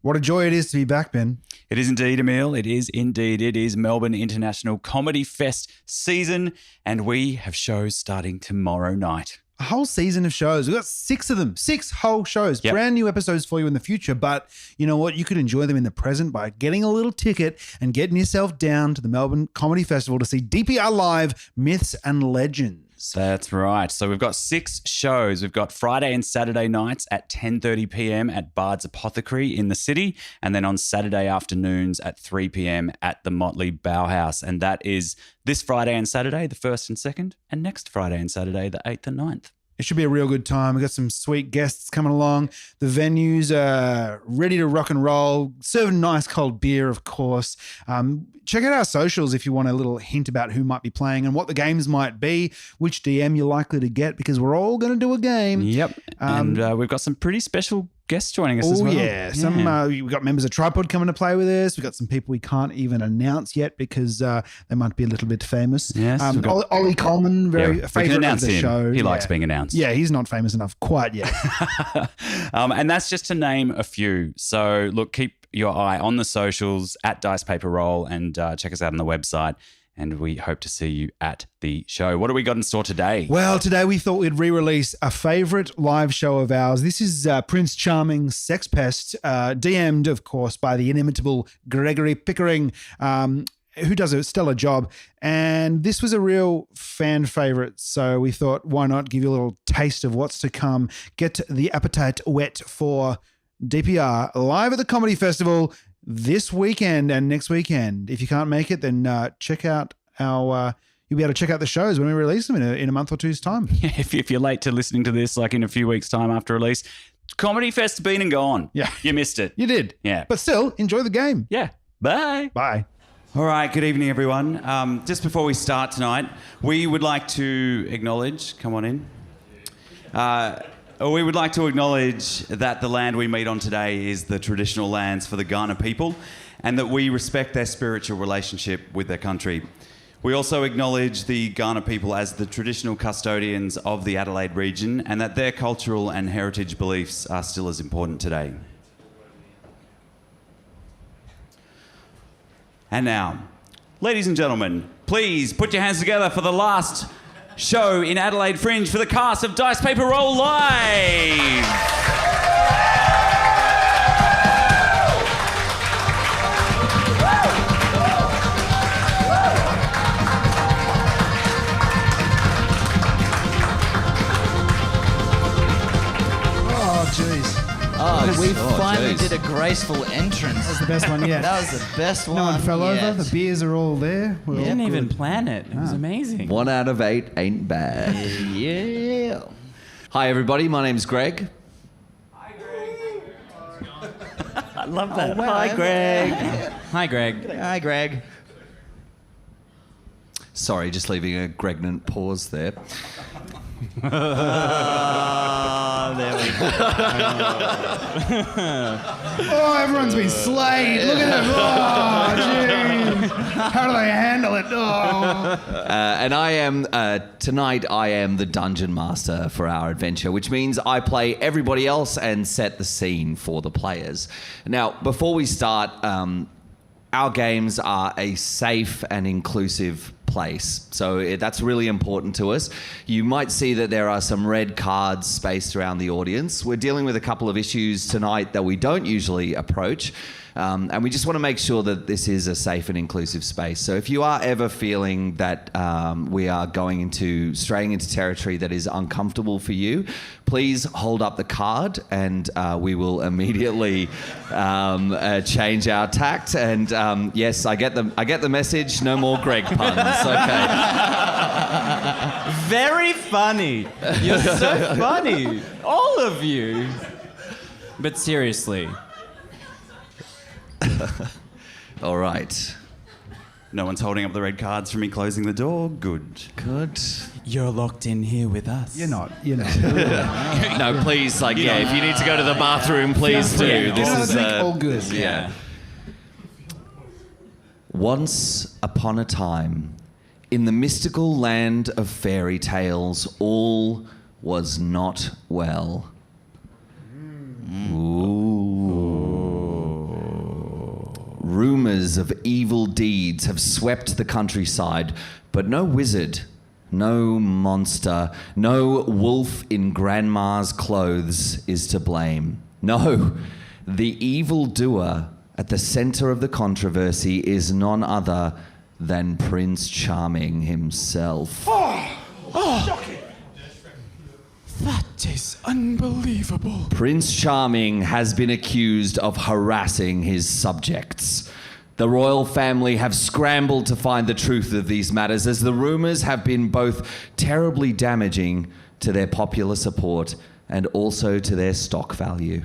What a joy it is to be back, Ben. It is indeed, Emil. It is indeed. It is Melbourne International Comedy Fest season, and we have shows starting tomorrow night. A whole season of shows. We've got 6 of them, 6 whole shows, brand new episodes for you in the future. But you know what? You could enjoy them in the present by getting a little ticket and getting yourself down to the Melbourne Comedy Festival to see DPR live Myths and Legends. That's right. So we've got 6 shows. We've got Friday and Saturday nights at 10:30 p.m. at Bard's Apothecary in the city, and then on Saturday afternoons at 3 p.m. at the Motley Bauhaus. And that is this Friday and Saturday, the 1st and 2nd, and next Friday and Saturday, the 8th and 9th. It should be a real good time. We've got some sweet guests coming along. The venues are ready to rock and roll, serving nice cold beer, of course. Check out our socials if you want a little hint about who might be playing and what the games might be, which DM you're likely to get, because we're all going to do a game. Yep. And we've got some pretty special guests joining us as well. We've got members of Tripod coming to play with us. We've got some people we can't even announce yet because they might be a little bit famous. Yes, Ollie Coleman, very favourite of the show. He likes being announced. Yeah, he's not famous enough quite yet. And that's just to name a few. So look, keep your eye on the socials at Dice Paper Roll and check us out on the website. And we hope to see you at the show. What do we got in store today? Well, today we thought we'd re-release a favourite live show of ours. This is Prince Charming's Sex Pest, DM'd, of course, by the inimitable Gregory Pickering, who does a stellar job. And this was a real fan favourite. So we thought, why not give you a little taste of what's to come? Get the appetite wet for DPR live at the Comedy Festival this weekend and next weekend. If you can't make it, then check out our you'll be able to check out the shows when we release them in a month or two's time. Yeah, if you're late to listening to this, like in a few weeks' time after release, Comedy Fest's been and gone. Yeah. You missed it. You did. Yeah. But still, enjoy the game. Yeah. Bye. Bye. All right, good evening, everyone. Just before we start tonight, we would like to acknowledge, come on in. We would like to acknowledge that the land we meet on today is the traditional lands for the Kaurna people, and that we respect their spiritual relationship with their country. We also acknowledge the Kaurna people as the traditional custodians of the Adelaide region, and that their cultural and heritage beliefs are still as important today. And now, ladies and gentlemen, please put your hands together for the last show in Adelaide Fringe for the cast of Dice Paper Roll Live. Oh, jeez. We finally did a graceful entrance. That was the best one yet. That was the best one. No one fell yet. over. The beers are all there. We didn't even plan it. It was amazing. 1 out of 8 ain't bad. Yeah. Hi, everybody. My name's Greg. I love that. Hi, Greg. Hi, Greg. Hi, Greg. Sorry, just leaving a pregnant pause there. There we go. Oh, everyone's been slayed. Look at them. Oh, jeez. How do they handle it? Oh. And I am, tonight I am the dungeon master for our adventure, which means I play everybody else and set the scene for the players. Now, before we start, our games are a safe and inclusive place. So that's really important to us. You might see that there are some red cards spaced around the audience. We're dealing with a couple of issues tonight that we don't usually approach. And we just want to make sure that this is a safe and inclusive space. So if you are ever feeling that we are straying into territory that is uncomfortable for you, please hold up the card and we will immediately change our tact. And yes, I get the message. No more Greg puns. Okay. Very funny. You're so funny. All of you. But seriously. All right. No one's holding up the red cards for me closing the door. Good. Good. You're locked in here with us. You're not. No, please, if you need to go to the bathroom, please do. This is all good. Yeah. Once upon a time, in the mystical land of fairy tales, all was not well. Ooh. Rumors of evil deeds have swept the countryside, but no wizard, no monster, no wolf in grandma's clothes is to blame. No, the evildoer at the center of the controversy is none other than Prince Charming himself. Shocking. That is unbelievable. Prince Charming has been accused of harassing his subjects. The royal family have scrambled to find the truth of these matters, as the rumors have been both terribly damaging to their popular support and also to their stock value.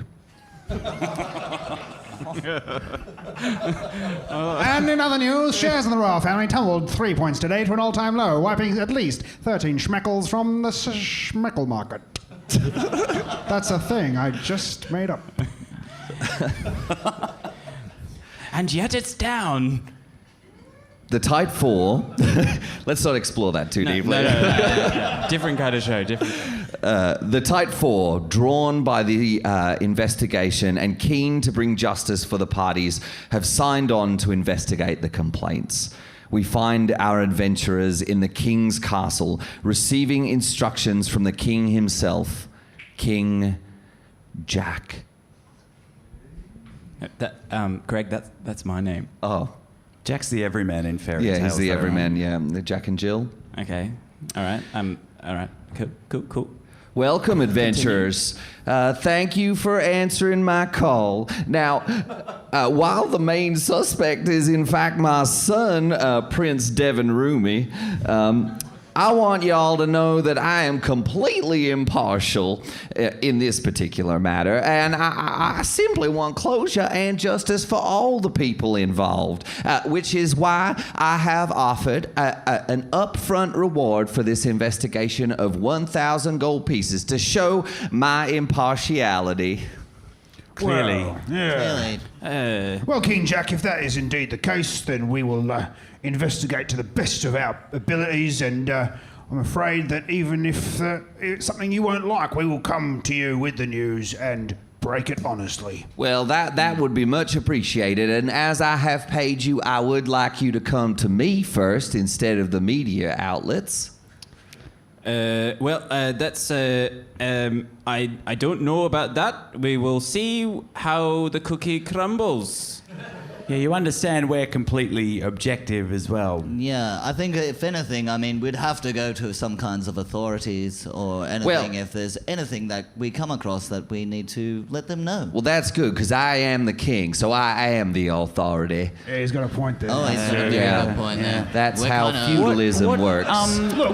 And in other news, shares in the royal family tumbled 3 points today to an all-time low, wiping at least 13 schmeckles from the schmeckle market. That's a thing I just made up. And yet it's down. The tight four. Let's not explore that too deeply. No. Different kind of show. The tight four, drawn by the investigation and keen to bring justice for the parties, have signed on to investigate the complaints. We find our adventurers in the King's castle, receiving instructions from the King himself, King Jack. Greg, that's my name. Oh, Jack's the everyman in fairy tales. yeah, he's the though, everyman. Yeah, the Jack and Jill. Okay. All right. All right. Cool. Welcome, adventurers. Thank you for answering my call. Now, while the main suspect is in fact my son, Prince Devon Roomy, I want y'all to know that I am completely impartial in this particular matter, and I simply want closure and justice for all the people involved, which is why I have offered an upfront reward for this investigation of 1,000 gold pieces to show my impartiality. Clearly. Well, yeah. Really? Well, King Jack, if that is indeed the case, then we will investigate to the best of our abilities, and I'm afraid that even if it's something you won't like, we will come to you with the news and break it honestly. Well, that would be much appreciated, and as I have paid you, I would like you to come to me first instead of the media outlets. That's I don't know about that. We will see how the cookie crumbles. Yeah, you understand we're completely objective as well. Yeah, I think if anything, I mean, we'd have to go to some kinds of authorities or anything if there's anything that we come across that we need to let them know. Well, that's good, because I am the king, so I am the authority. Yeah, he's got a point there. Oh, he's got a very good point there. That's We're how kinda- feudalism works. Look,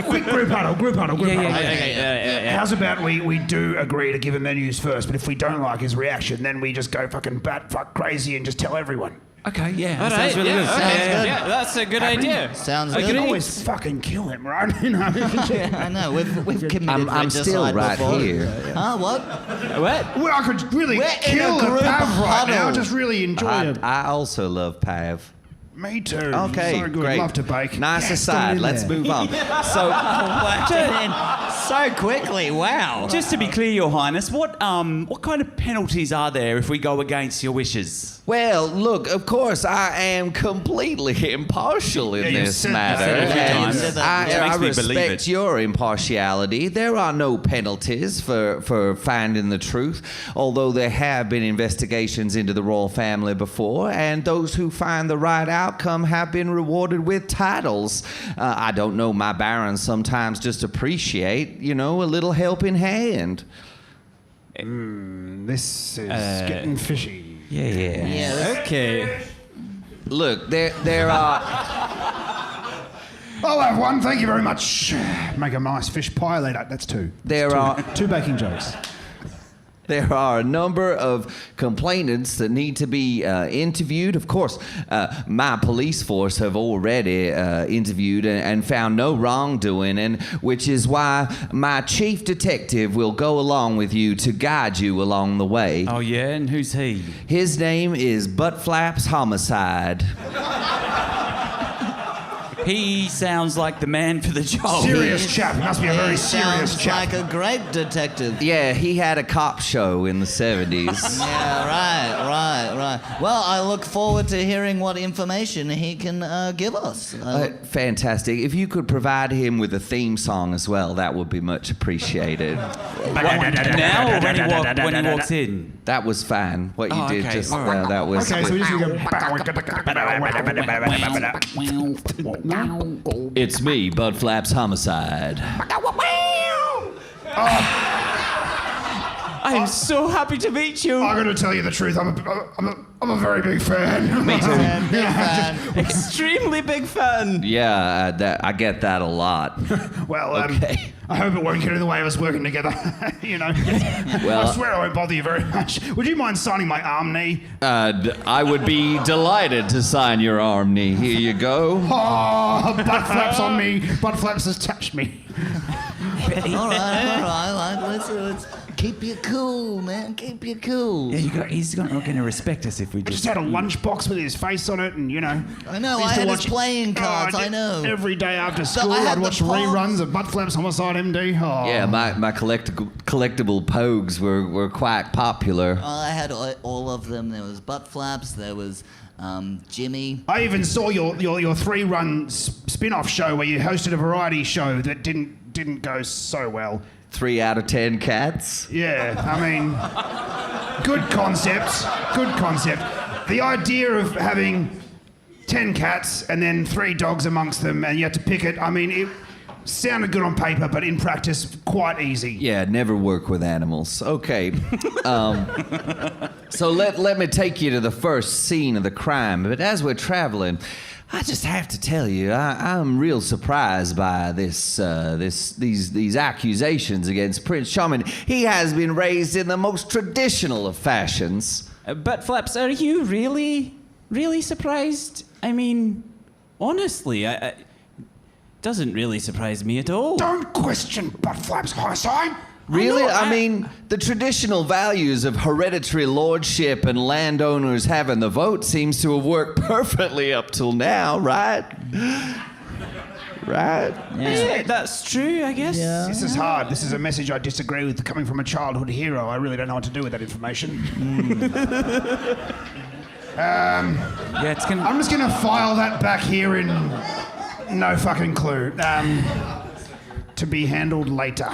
quick group huddle. Yeah. How's about we do agree to give him the news first, but if we don't like his reaction, then we just go fucking fuck crazy and just tell everyone. Okay, yeah. All that right, sounds really good. Sounds good. Yeah, that's a good idea. Sounds We good. can always fucking kill him, right? You know? I know, we've committed I'm still regicide right before. here. Huh, what? What? Well, I could really We're in kill a a group Pav right now. huddle. Just really enjoy it. I also love Pav. Me too. Okay, So good. great. Love to bake. Nice Yes, got it aside. in Let's there. move on. So, So quickly, wow. Just to be clear, Your Highness, what kind of penalties are there if we go against your wishes? well, look, of course, I am completely impartial in you this said matter. that a few and times. Said that. It I makes me believe respect it. your impartiality. There are no penalties for finding the truth, although there have been investigations into the royal family before, and those who find the right outcome have been rewarded with titles. I don't know, my barons sometimes just appreciate, a little helping hand. This is getting fishy. Yeah. Yeah, Okay. Look, there are... I'll have one. Thank you very much. Make a nice fish pie later. That's two. There are... Two baking jokes. There are a number of complainants that need to be interviewed. Of course, my police force have already interviewed and found no wrongdoing, and which is why my chief detective will go along with you to guide you along the way. Oh, yeah? And who's he? His name is Butt Flaps Homicide. He sounds like the man for the job. Serious chap. He must be a very He serious sounds chap. like a great detective. Yeah, he had a cop show in the 70s. Yeah, right. Well, I look forward to hearing what information he can give us. Fantastic. If you could provide him with a theme song as well, that would be much appreciated. Now or when he walks in? That was fine. What you did okay. just All right. that was Okay, so good. we're just going to It's me, Bud Flaps Homicide. I'm so happy to meet you. I'm going to tell you the truth. I'm a very big fan. Me too. Big fan. Extremely big fan. Yeah, I get that a lot. Well, Okay. I hope it won't get in the way of us working together. Well, I swear I won't bother you very much. Would you mind signing my arm knee? I would be delighted to sign your arm knee. Here you go. Oh, butt flaps on me. Butt flaps has touched me. all right. Let's keep you cool, man. Keep you cool. Yeah, he's not going to respect us if we I just had a lunchbox with his face on it, and I know. I had his playing cards. I know. Every day after school, I had I'd the watch pogs. reruns of Butt Flaps Homicide MD. Oh. Yeah, my collectible pogues were quite popular. I had all of them. There was Butt Flaps. There was Jimmy. I even saw your 3-run spin-off show where you hosted a variety show that didn't go so well. 3 out of 10 cats. Yeah, I mean, good concept. Good concept. The idea of having 10 cats and then 3 dogs amongst them, and you had to pick it. I mean, it sounded good on paper, but in practice, quite easy. Yeah, never work with animals. Okay. So let me take you to the first scene of the crime. But as we're traveling, I just have to tell you, I'm real surprised by these accusations against Prince Charming. He has been raised in the most traditional of fashions. But Flaps, are you really surprised? I mean, honestly, it doesn't really surprise me at all. Don't question Butt Flaps Homicide. Really? know, I mean, the traditional values of hereditary lordship and landowners having the vote seems to have worked perfectly up till now, right? Right? Yeah, that's true, I guess. Yeah. This is hard. This is a message I disagree with coming from a childhood hero. I really don't know what to do with that information. Yeah, it's gonna. I'm just going to file that back here in no fucking clue. To be handled later.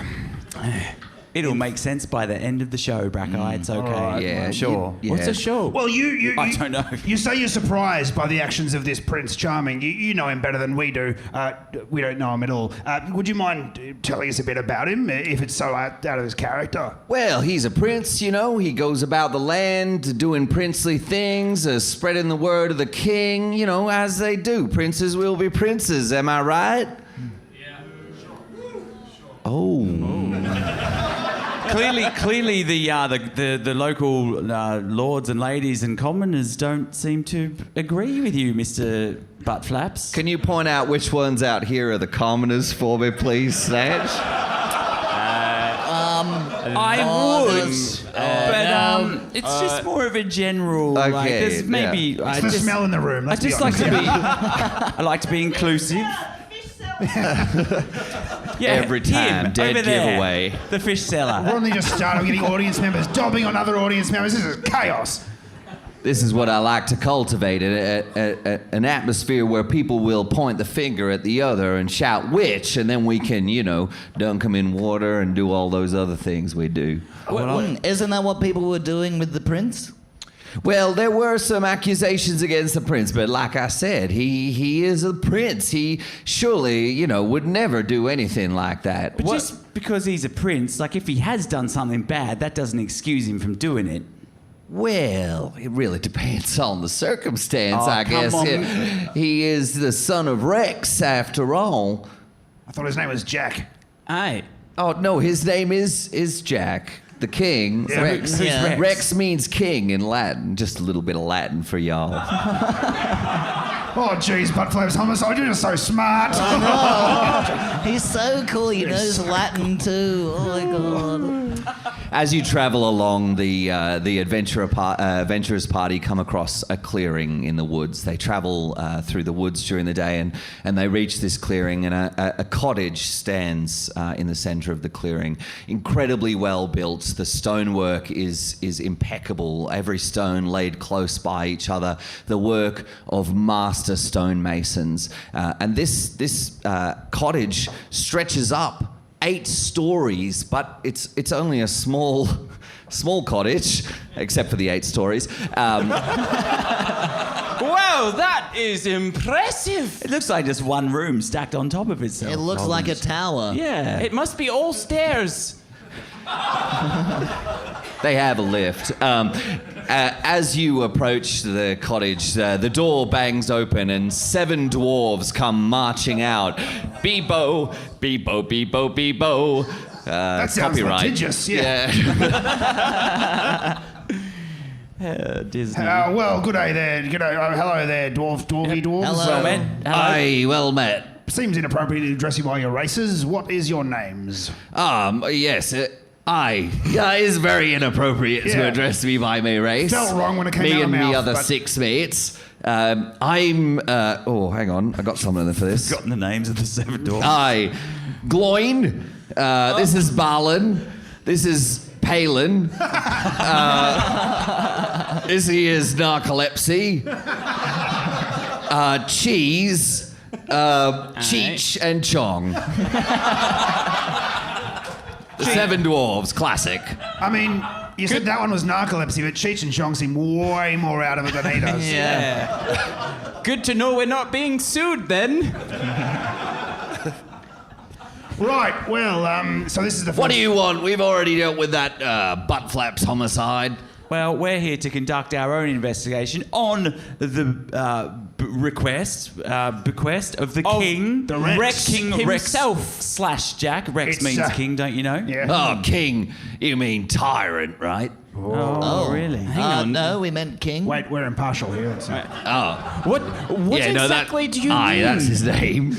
It'll make sense by the end of the show, Brackeye. It's okay. Alright, Yeah, I'm sure. yeah. What's a show? Well, you I don't know. You say you're surprised by the actions of this Prince Charming. You know him better than we do. We don't know him at all. Would you mind telling us a bit about him, if it's so out of his character? Well, he's a prince, you know. He goes about the land doing princely things, spreading the word of the king, you know, as they do. Princes will be princes, am I right? Yeah. Oh. Clearly, the local lords and ladies and commoners don't seem to agree with you, Mr. Butt Flaps. Can you point out which ones out here are the commoners for me, please, Snatch? I would, but it's just more of a general. Like, Okay, there's maybe It's I the just smell in the room. I Let's be just like honest. to be. I like to be inclusive. Yeah, Every time, him, dead over there, giveaway. The fish We're seller. only just started. We're getting audience members dobbing on other audience members. This is chaos. This is what I like to cultivate, an atmosphere where people will point the finger at the other and shout, which, and then we can, you know, dunk them in water and do all those other things we do. Isn't that what people were doing with the prince? Well, there were some accusations against the prince, but like I said, he is a prince. He surely, you know, would never do anything like that. But just because he's a prince, like if he has done something bad, that doesn't excuse him from doing it. Well, it really depends on the circumstance, Oh, I come guess. on. He is the son of Rex, after all. I thought his name was Jack. Aye. Oh, no, his name is Jack. The king, Yeah, Rex. who's Rex? Rex means king in Latin. Just a little bit of Latin for y'all. Oh, jeez, Butt Flaps Homicide, you're just so smart. He's so cool. He knows Latin too. Oh my god. As you travel along, the adventurers party come across a clearing in the woods. They travel through the woods during the day, and they reach this clearing, and a cottage stands in the centre of the clearing. Incredibly well built. The stonework is impeccable. Every stone laid close by each other. The work of master stonemasons. And this cottage stretches up 8 stories, but it's only a small cottage, except for the 8 stories. Wow, that is impressive. It looks like just one room stacked on top of itself. It looks like a tower. Yeah, it must be all stairs. They have a lift. As you approach the cottage, the door bangs open and 7 dwarves come marching out. Beebo, beebo, beebo, beebo. That sounds copyright. litigious, yeah. Disney. Well, good day there. Hello there, dwarfy dwarves. Hello. Well met. Hello. Aye, well met. Seems inappropriate to address you by your races. What is your names? Yes, aye. Yeah, it is very inappropriate to Yeah. address me by my race. Felt wrong when it came me out of and mouth, the other but- 6 mates. I'm. hang on. I got something for this. Gotten the names of the 7 dwarves. Aye. Gloin. This is Balin. This is Palin. This here is Narcolepsy. Cheese. Cheech and Chong. The 7 dwarves, classic. I mean, you said that one was narcolepsy, but Cheech and Chong seem way more out of it than he does. Yeah. Good to know we're not being sued then. Right, well, so this is the first... What do you want? We've already dealt with that butt flaps homicide. Well, we're here to conduct our own investigation on the bequest of the king. the Rex. King himself. Rex / Jack. Rex It's, means king, don't you know? Yeah. Oh, king. You mean tyrant, right? Oh, really? Hang on. No, we meant king. Wait, we're impartial here. That's it. Oh. What exactly do you mean? Aye, that's his name.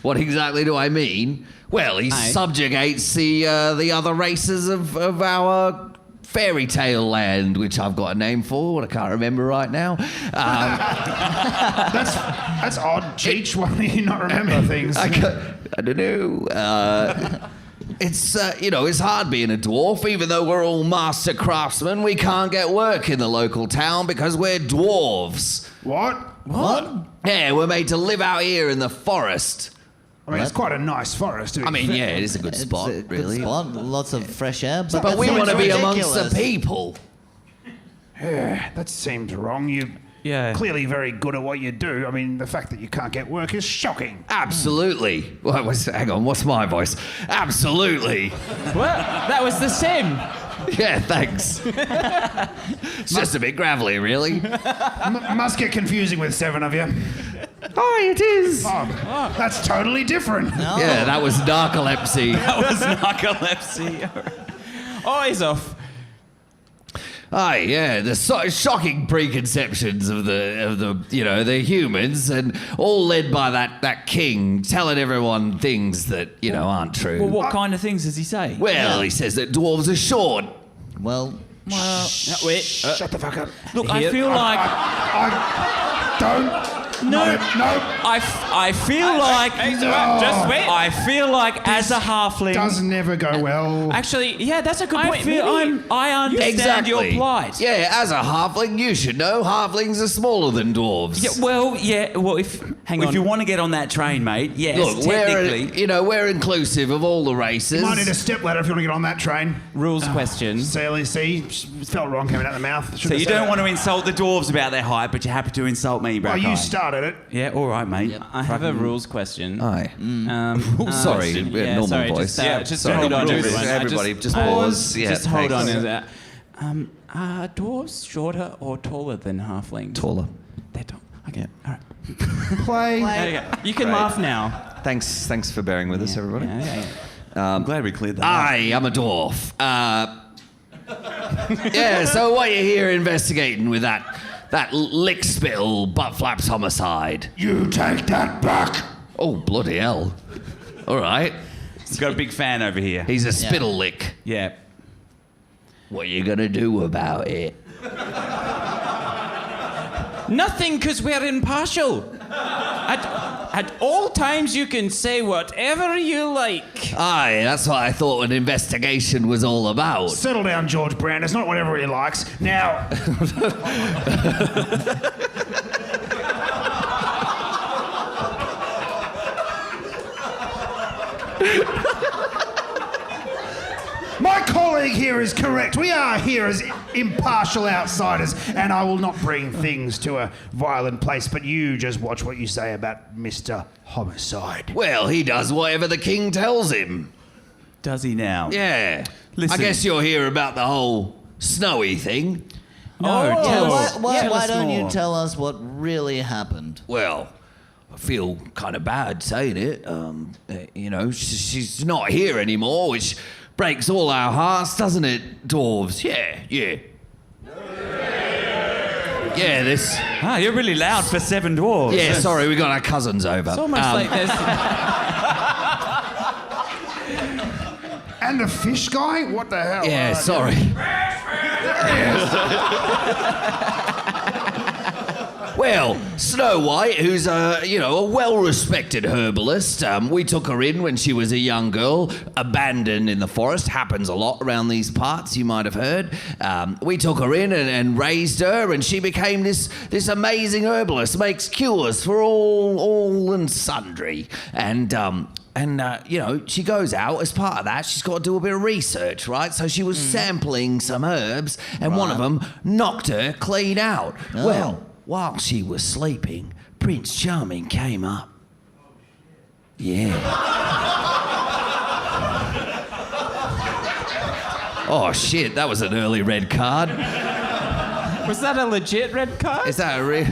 What exactly do I mean? Well, he Aye. subjugates the other races of our fairy tale land, which I've got a name for, what I can't remember right now. That's odd. Cheech, why do you not remember things? I don't know. It's it's hard being a dwarf. Even though we're all master craftsmen, we can't get work in the local town because we're dwarves. What? Yeah, we're made to live out here in the forest. I mean, it's quite a nice forest. I mean, yeah, it is a good spot, It's a really. Good spot. Lots of fresh air. But that we seems want to be amongst ridiculous. the people. that seems wrong. You're clearly very good at what you do. I mean, the fact that you can't get work is shocking. Absolutely. Hang on, what's my voice? Absolutely. Well, that was the same. Yeah, thanks. It's just a bit gravelly, really. Must get confusing with 7 of you. Oh, it is. Oh, that's totally different. Yeah, that was narcolepsy. That was narcolepsy. Eyes off. Aye, yeah, the shocking preconceptions of the humans, and all led by that king telling everyone things that aren't true. Well, what kind of things does he say? Well, he says that dwarves are short. Well, Wait. Shut the fuck up. Look, I feel like... I don't... No. I feel like... Just wait. I feel like as a halfling... Does never go well. Actually, yeah, that's a good I point. feel I understand your plight. Yeah, as a halfling, you should know halflings are smaller than dwarves. Well, if you want to get on that train, mate, yes, Look, technically. we're inclusive of all the races. You might need a stepladder if you want to get on that train. Rules question. See, felt wrong coming out the mouth. So you don't want to insult the dwarves about their height, but you're happy to insult me, Well, Brackeye. you started it. Yeah, all right, mate. I have a rules question. Aye. Sorry, Sorry, normal sorry, voice. Just Sorry. hold on, Rules. everyone. Everybody, just pause. Yeah, just hold on. thanks. Are dwarves shorter or taller than halflings? Taller. They're tall. Okay, all right. Play. There you go. You can Great. laugh now. Thanks for bearing with us, everybody. Yeah. I'm glad we cleared that up. Aye, I'm a dwarf. Yeah, so what are you here investigating with that lick spittle butt flaps homicide? You take that back. Oh, bloody hell. All right. He's got a big fan over here. He's a spittle lick. Yeah. What are you going to do about it? Nothing, because we're impartial. At all times, you can say whatever you like. Aye, that's what I thought an investigation was all about. Settle down, George Brown. It's not whatever he likes. Now... My colleague here is correct. We are here as impartial outsiders, and I will not bring things to a violent place, but you just watch what you say about Mr. Homicide. Well, he does whatever the king tells him. Does he now? Yeah. Listen. I guess you're here about the whole Snowy thing. No, tell us. Why don't you tell us what really happened? Well, I feel kind of bad saying it. You know, she's not here anymore, which breaks all our hearts, doesn't it, dwarves? Yeah. Yeah, this... Ah, you're really loud for 7 dwarves. Yeah, sorry, we got our cousins over. It's almost like there's... And the fish guy? What the hell? Yeah, sorry. Well, Snow White, who's a well-respected herbalist, we took her in when she was a young girl, abandoned in the forest. Happens a lot around these parts, you might have heard. We took her in and raised her, and she became this amazing herbalist, makes cures for all and sundry. And she goes out as part of that. She's got to do a bit of research, right? So she was sampling some herbs, and one of them knocked her clean out. Oh. Well, while she was sleeping, Prince Charming came up. Yeah. Oh, shit, that was an early red card. Was that a legit red card? Is that a real...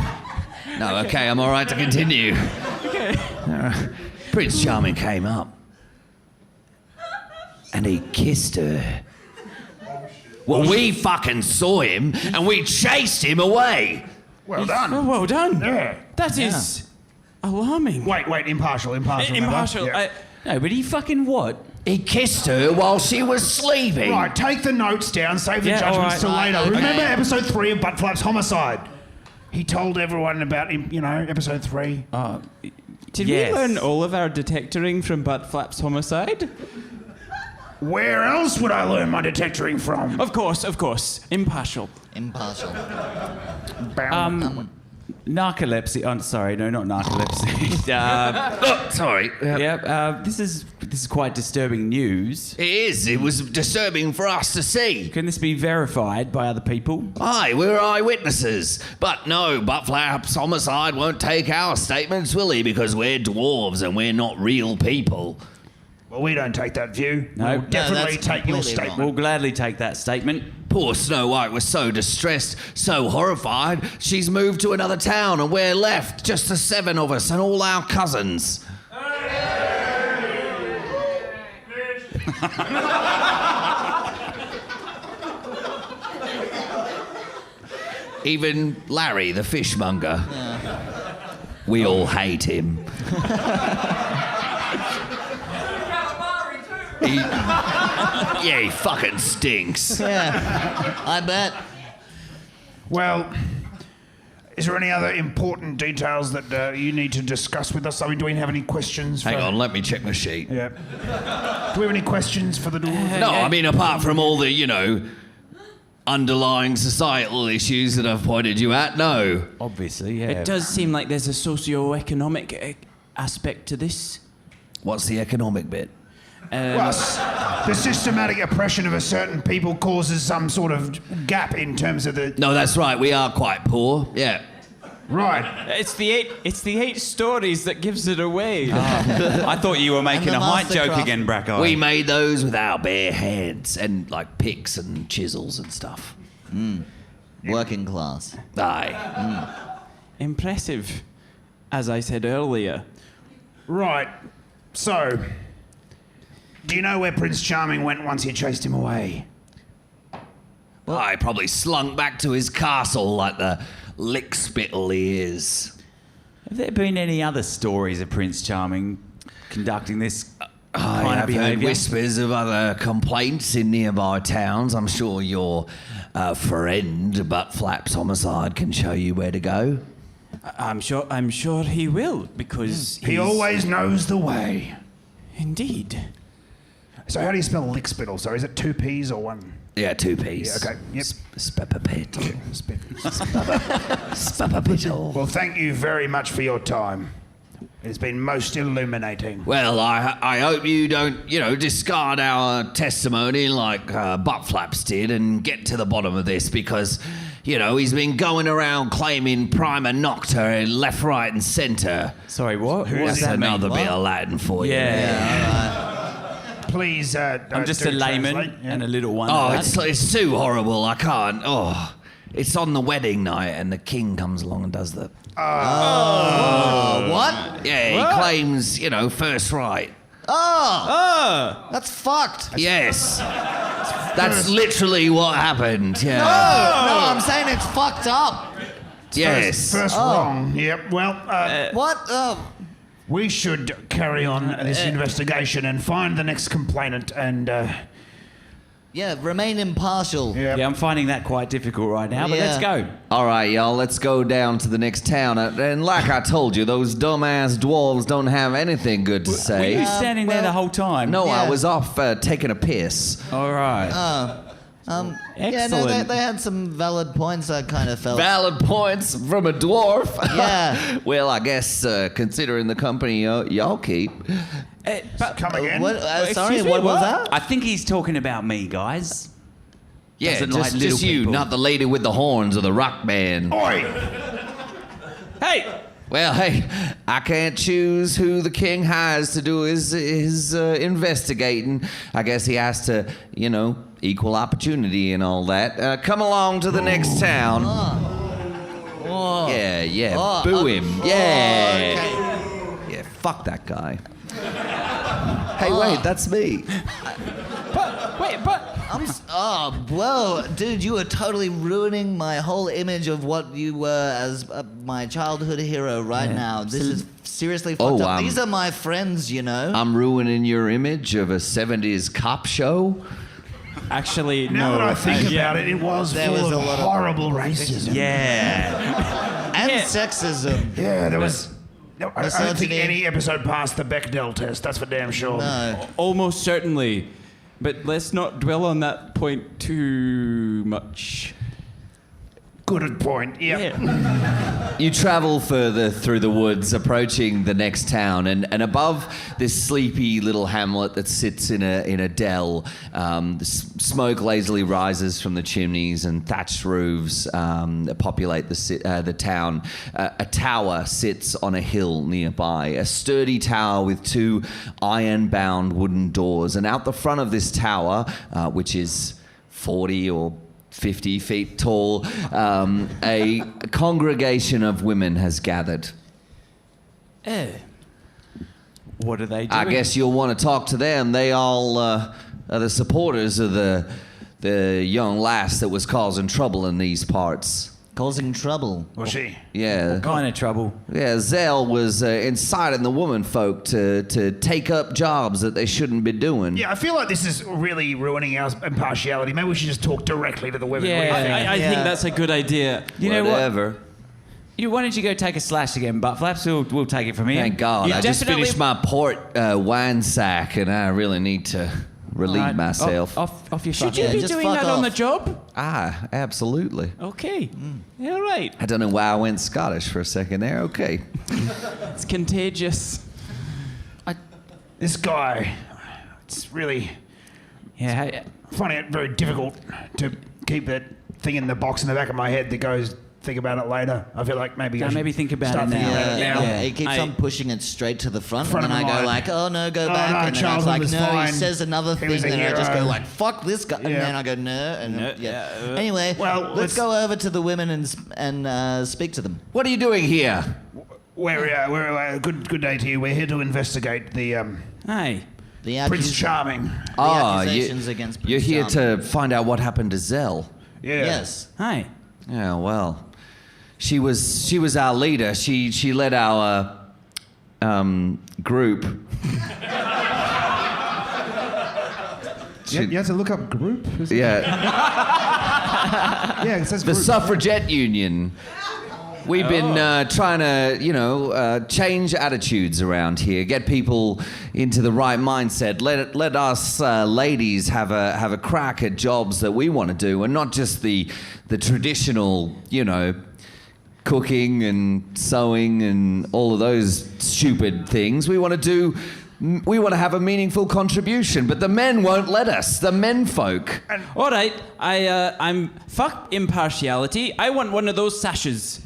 No, okay, I'm all right to continue. Okay. Prince Charming came up. And he kissed her. Well, we fucking saw him, and we chased him away. Well done. Oh, well done. Yeah. That is alarming. Wait, impartial. Impartial. Yeah. No, but he fucking what? He kissed her while she was sleeping. Right, take the notes down, save the Yeah, judgments all right. till later. Okay. Remember episode 3 of Buttflap's Homicide? He told everyone about, episode 3. Did Yes. we learn all of our detectoring from Buttflap's Homicide? Where else would I learn my detectoring from? Of course. Impartial. Impartial. Narcolepsy. Oh, sorry, no, not narcolepsy. Sorry. This is quite disturbing news. It is. It was disturbing for us to see. Can this be verified by other people? Aye, we're eyewitnesses. But no, Buttflap's Homicide won't take our statements, will he? Because we're dwarves and we're not real people. Well, we don't take that view. No. We'll definitely that's take your completely statement. We'll gladly take that statement. Poor Snow White was so distressed, so horrified, she's moved to another town and we're left, just the 7 of us and all our cousins. Even Larry, the fishmonger. We all hate him. He fucking stinks. Yeah, I bet. Well, is there any other important details that you need to discuss with us? I mean, do we have any questions? Hang on, let me check my sheet. Yeah. Do we have any questions for the dwarves? No, I mean, apart from all the, underlying societal issues that I've pointed you at, no. Obviously, yeah. It does seem like there's a socio-economic aspect to this. What's the economic bit? Well, the systematic oppression of a certain people causes some sort of gap in terms of the... No, that's right, we are quite poor, yeah. Right. It's the 8 stories that gives it away. I thought you were making And a the height joke mastercraft. again, Brackeye. We made those with our bare hands and, picks and chisels and stuff. Working class. Aye. Impressive, as I said earlier. Right. So, do you know where Prince Charming went once you chased him away? I probably slunk back to his castle like the lickspittle he is. Have there been any other stories of Prince Charming conducting this I kind I've heard behaviour. whispers of other complaints in nearby towns. I'm sure your friend Butt Flaps Homicide can show you where to go. I'm sure he will, because He he's- always knows the way. Indeed. So how do you spell lickspittle? So is it 2 P's or 1? Yeah, 2 P's. Yeah, okay. Yep. Spepperpit. Spit. Spepperpit. Well, thank you very much for your time. It's been most illuminating. Well, I hope you don't, discard our testimony like Butt Flaps did and get to the bottom of this because, he's been going around claiming prima nocta left, right and centre. Sorry, what? What does That's that mean? another bit of Latin for you. Yeah. Please, I'm just a layman and a little one. Oh, at that. it's too horrible. I can't. Oh, it's on the wedding night and the king comes along and does the... What? Yeah, he claims, first right. Oh! That's fucked. Yes. That's literally what happened. Yeah. No, I'm saying it's fucked up. Yes. First wrong. Yep. Well, What? Oh. we should carry on this investigation and find the next complainant and... Yeah, remain impartial. yeah. Yeah, I'm finding that quite difficult right now, but Yeah. let's go. All right, y'all, let's go down to the next town. And like I told you, those dumbass dwarves don't have anything good to Were say. you standing there the whole time? No, I Yeah. was off taking a piss. All right. Yeah, no, Excellent. they had some valid points, I kind of felt. Valid points from a dwarf. Yeah. Well, I guess considering the company y'all keep. But Come again? What? Sorry, Excuse me, what was what? that? I think he's talking about me, guys. Yeah, Doesn't just, like little just you, people. not the lady with the horns or the rock band. Oi! Hey! Well, hey, I can't choose who the king has to do his investigating. I guess he has to, equal opportunity and all that. Come along to the next town. Oh. Yeah, Oh, boo him. Yeah. okay. Yeah, fuck that guy. Hey, wait, that's me. But Well, dude, you are totally ruining my whole image of what you were as my childhood hero right now. This is seriously fucked up. These are my friends, I'm ruining your image of a 70s cop show. actually, Now no. that I think about it, it was There full was of a lot of- horrible racism. Yeah. And Yeah. sexism. Yeah, there was... No, I don't think Misogyny. any episode passed the Bechdel test, that's for damn sure. No. Almost certainly. But let's not dwell on that point too much. Good point, yep. Yeah. You travel further through the woods, approaching the next town, and above this sleepy little hamlet that sits in a dell, smoke lazily rises from the chimneys, and thatched roofs populate the town. A tower sits on a hill nearby, a sturdy tower with 2 iron-bound wooden doors, and out the front of this tower, which is 40 or 50 feet tall, a congregation of women has gathered. What are they doing? I guess you'll want to talk to them. They all are the supporters of the young lass that was causing trouble in these parts. Causing trouble. Was she? Yeah. kind of trouble. Yeah, Zell was inciting the woman folk to take up jobs that they shouldn't be doing. Yeah, I feel like this is really ruining our impartiality. Maybe we should just talk directly to the women. What do you think? I think Yeah. that's a good idea. You know what? Whatever. Why don't you go take a slash again, Butt Flaps? We'll take it from here. Thank God. You I just definitely- finished my port wine sack, and I really need to relieve Right. myself. Off your Should fucking- you be just doing fuck that on off. the job? Absolutely. Okay. All right. I don't know why I went Scottish for a second there. Okay. It's contagious. This guy, it's really Yeah. finding it very difficult to keep that thing in the box in the back of my head that goes, think about it later. I feel like maybe I should maybe think about start it thinking now. about it now. Yeah, he keeps I- on pushing it straight to the front, Front and then of I the go line. like, oh no, go Oh, back, no, and then I was childhood like, was no, fine. he says another He thing, was a and I just hero. go like, fuck this guy, and Yeah. then I go no, and No, yeah. yeah, Anyway, Well, let's go over to the women and speak to them. What are you doing here? We're good day to you. We're here to investigate the Hey. The Prince Charming. accusations against Prince You're here Charming. to find out what happened to Zell. Yeah. Yes. Hey. Yeah, well, she was our leader. She led our group. You have to look up group? Yeah. Yeah, it says The group. Suffragette Union. We've been trying to, change attitudes around here, get people into the right mindset. Let us ladies have a crack at jobs that we want to do, and not just the traditional, cooking and sewing and all of those stupid things. We want to have a meaningful contribution, but the men won't let us. The men folk. All right, I'm fuck impartiality. I want one of those sashes.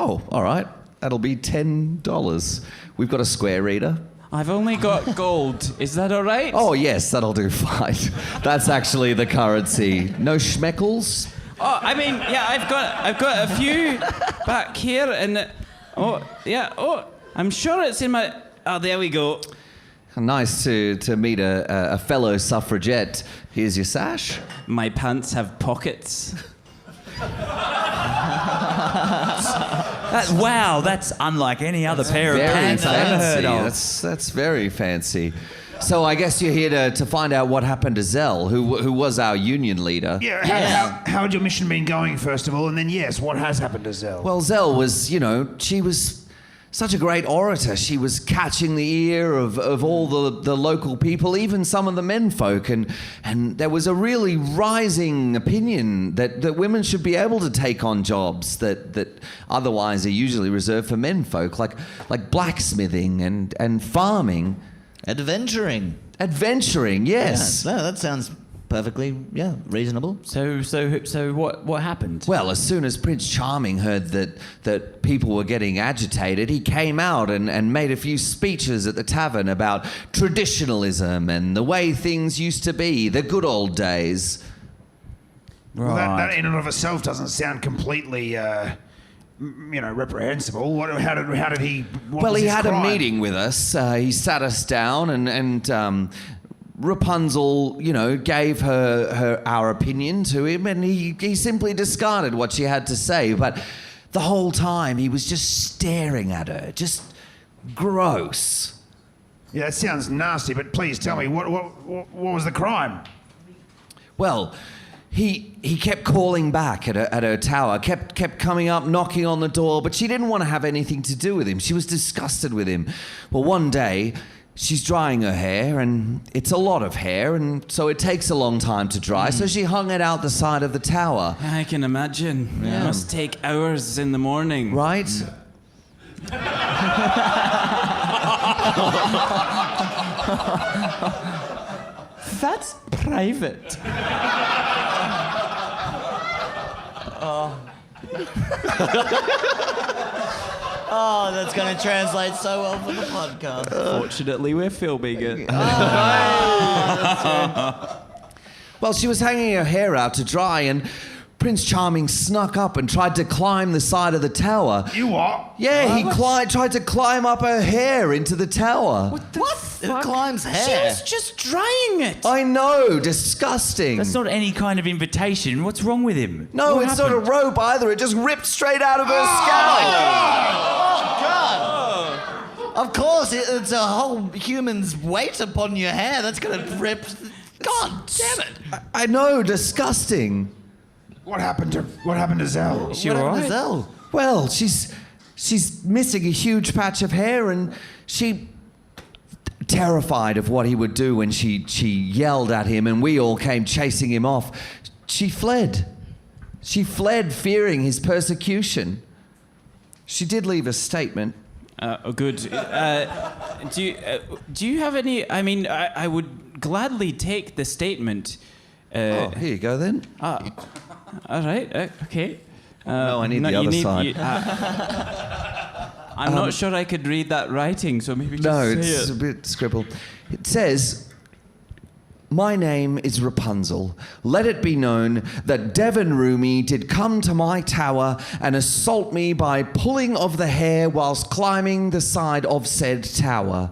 Oh, all right. That'll be $10. We've got a square reader. I've only got gold. Is that all right? Oh, yes, that'll do fine. That's actually the currency. No schmeckles? Oh, I mean, yeah, I've got a few back here, and I'm sure it's in my. Oh, there we go. Nice to meet a fellow suffragette. Here's your sash. My pants have pockets. Wow, that's unlike any other pair of pants I've ever heard of. That's very fancy. So I guess you're here to find out what happened to Zell, who was our union leader. Yeah, how had your mission been going, first of all? And then, yes, what has happened to Zell? Well, Zell was, she was such a great orator. She was catching the ear of all the local people, even some of the menfolk. And there was a really rising opinion that women should be able to take on jobs that otherwise are usually reserved for menfolk, like blacksmithing and farming. Adventuring, yes. Yeah, that sounds perfectly, reasonable. So what happened? Well, as soon as Prince Charming heard that people were getting agitated, he came out and made a few speeches at the tavern about traditionalism and the way things used to be, the good old days. Well, that in and of itself doesn't sound completely, reprehensible. How did he? Well, he had a meeting with us. He sat us down and Rapunzel, gave her our opinion to him, and he simply discarded what she had to say. But the whole time he was just staring at her, just gross. Yeah, that sounds nasty. But please tell me, what was the crime? Well, he kept calling back at her tower, kept coming up, knocking on the door, but she didn't want to have anything to do with him. She was disgusted with him. Well, one day, she's drying her hair, and it's a lot of hair, and so it takes a long time to dry, so she hung it out the side of the tower. I can imagine. Yeah. It must take hours in the morning. Right? That's private. Oh, that's going to translate so well for the podcast. Fortunately, we're filming it. Well, she was hanging her hair out to dry, and Prince Charming snuck up and tried to climb the side of the tower. You what? Yeah, he tried to climb up her hair into the tower. What? It climbs hair. She was just drying it. I know, disgusting. That's not any kind of invitation. What's wrong with him? No, What it's happened? not a rope either. It just ripped straight out of her scalp. Of course, it's a whole human's weight upon your hair. That's going to rip. God damn it. I know, disgusting. What happened to Zell? What happened to Zell? Well, she's missing a huge patch of hair, and she, terrified of what he would do when she yelled at him and we all came chasing him off, she fled. She fled, fearing his persecution. She did leave a statement. Good. Do you have any? I mean, I would gladly take the statement. Here you go then. All right. Okay. No, I need the other side. I'm not sure I could read that writing, so maybe just say it's it. a bit scribbled. It says, "My name is Rapunzel. Let it be known that Devon Roomy did come to my tower and assault me by pulling of the hair whilst climbing the side of said tower."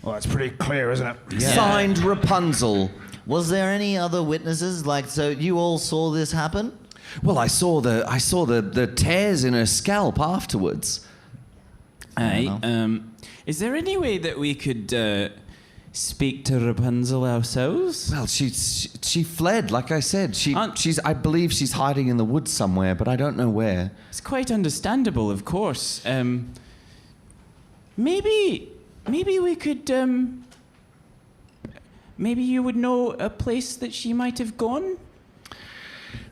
Well, that's pretty clear, isn't it? Yeah. Signed, Rapunzel. Was there any other witnesses? So you all saw this happen? Well, I saw the tears in her scalp afterwards. Is there any way that we could speak to Rapunzel ourselves? Well, she fled, like I said. I believe she's hiding in the woods somewhere, but I don't know where. It's quite understandable, of course. Maybe we could. Maybe you would know a place that she might have gone.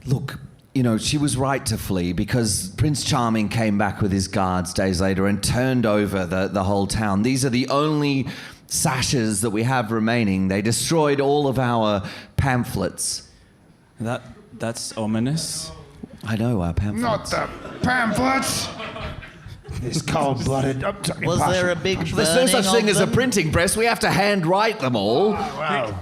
Look, she was right to flee because Prince Charming came back with his guards days later and turned over the whole town. These are the only sashes that we have remaining. They destroyed all of our pamphlets. That's ominous. I know, our pamphlets. Not the pamphlets. This cold-blooded. Was there a big burning? There's no such thing as a them? printing press. We have to handwrite them all. Wow.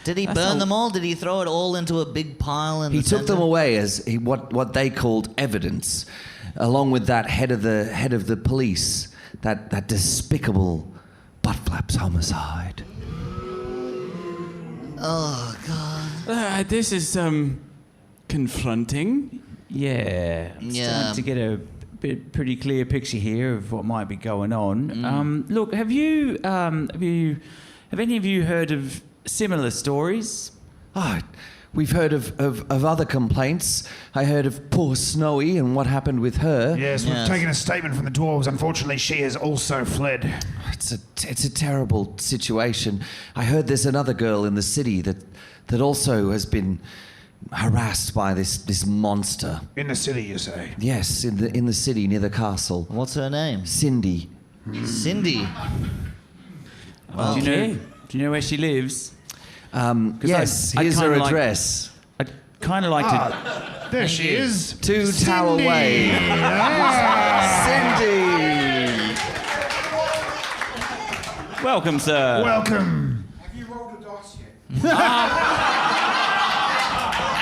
Did he burn them all? Did he throw it all into a big pile in He the took them center? away as what they called evidence, along with that head of the police, that despicable butt flaps homicide. Oh God. This is confronting. Yeah. Yeah. Starting to get a pretty clear picture here of what might be going on. Look, have any of you heard of similar stories? Oh, we've heard of other complaints. I heard of poor Snowy and what happened with her. Yes, we've taken a statement from the dwarves. Unfortunately, she has also fled. It's a terrible situation. I heard there's another girl in the city that also has been harassed by this monster. In the city, you say? Yes, in the city near the castle. What's her name? Cindy. Cindy. Well, do you know where she lives? Yes, I'd here's her kinda like- address. I'd kind of like to. There she is. 2 Tower Way. Cindy! Welcome, sir. Welcome.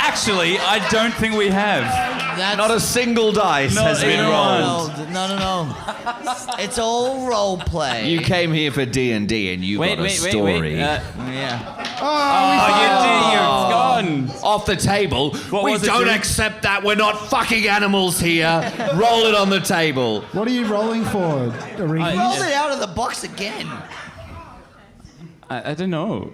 Actually, I don't think we have. That's Not a single dice Not has been even rolled. No. It's all role play. You came here for D&D and you got a story. Yeah. You're gone. Off the table. We was it, don't dude? accept that. We're not fucking animals here. Roll it on the table. What are you rolling for, Ariki? Rolled it out of the box again. I don't know.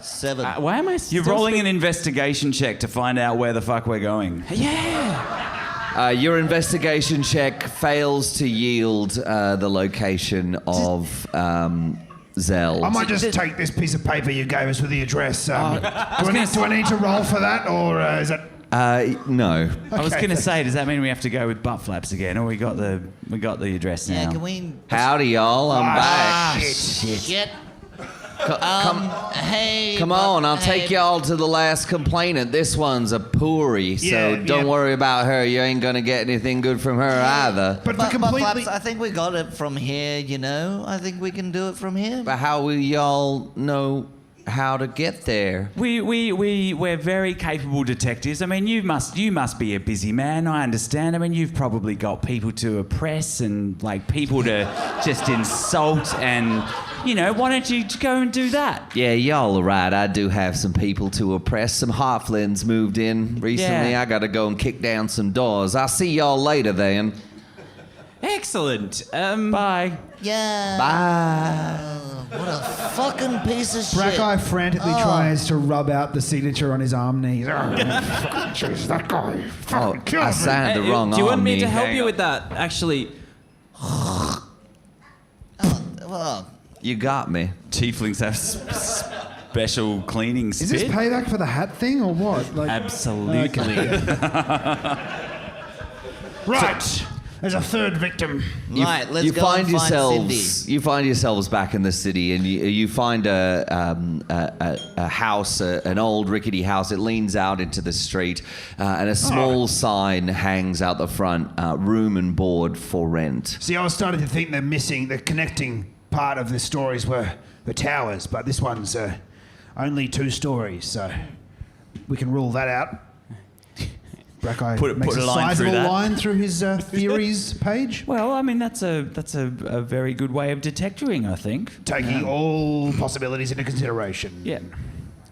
7. Why am I? You're rolling an investigation check to find out where the fuck we're going. Yeah. Your investigation check fails to yield the location of Zell. I might just take this piece of paper you gave us with the address. Do I gonna need to roll for that, or is that? No. I was going to say, does that mean we have to go with butt flaps again, or we got the address now? Yeah, can we... Howdy, y'all. I'm back. Shit. Hey. Come on, I'll take y'all to the last complainant. This one's a poorie, so don't worry about her. You ain't gonna get anything good from her either. But But completely. Flaps, I think we got it from here, I think we can do it from here. But how will y'all know how to get there? We're very capable detectives. I mean, you must be a busy man. I understand. I mean, you've probably got people to oppress and like people to just insult, and why don't you go and do that? Yeah, y'all are right. I do have some people to oppress. Some halflings moved in recently. Yeah. I gotta go and kick down some doors. I'll see y'all later then. Excellent. Bye. Yeah. Bye. What a fucking piece of shit. Brackeye frantically tries to rub out the signature on his arm knees. Jeez, that guy fucking I killed me. signed the wrong Do you want arm me knee. to help Hang you on. with that? Actually, Well, You got me. Tieflings have special cleaning Is spit. this payback for the hat thing or what? Like, absolutely. right. There's a third victim. right, let's You go find and yourselves. Cindy. You find yourselves back in the city, and you find a house, an old rickety house. It leans out into the street, and a small sign hangs out the front: "Room and board for rent." See, I was starting to think the connecting part of the stories were the towers, but this one's only 2 stories, so we can rule that out. Brackeye makes put a a line through sizable that. line through his theories page, Well, I mean, that's a very good way of detecting, I think. taking all possibilities into consideration. Yeah.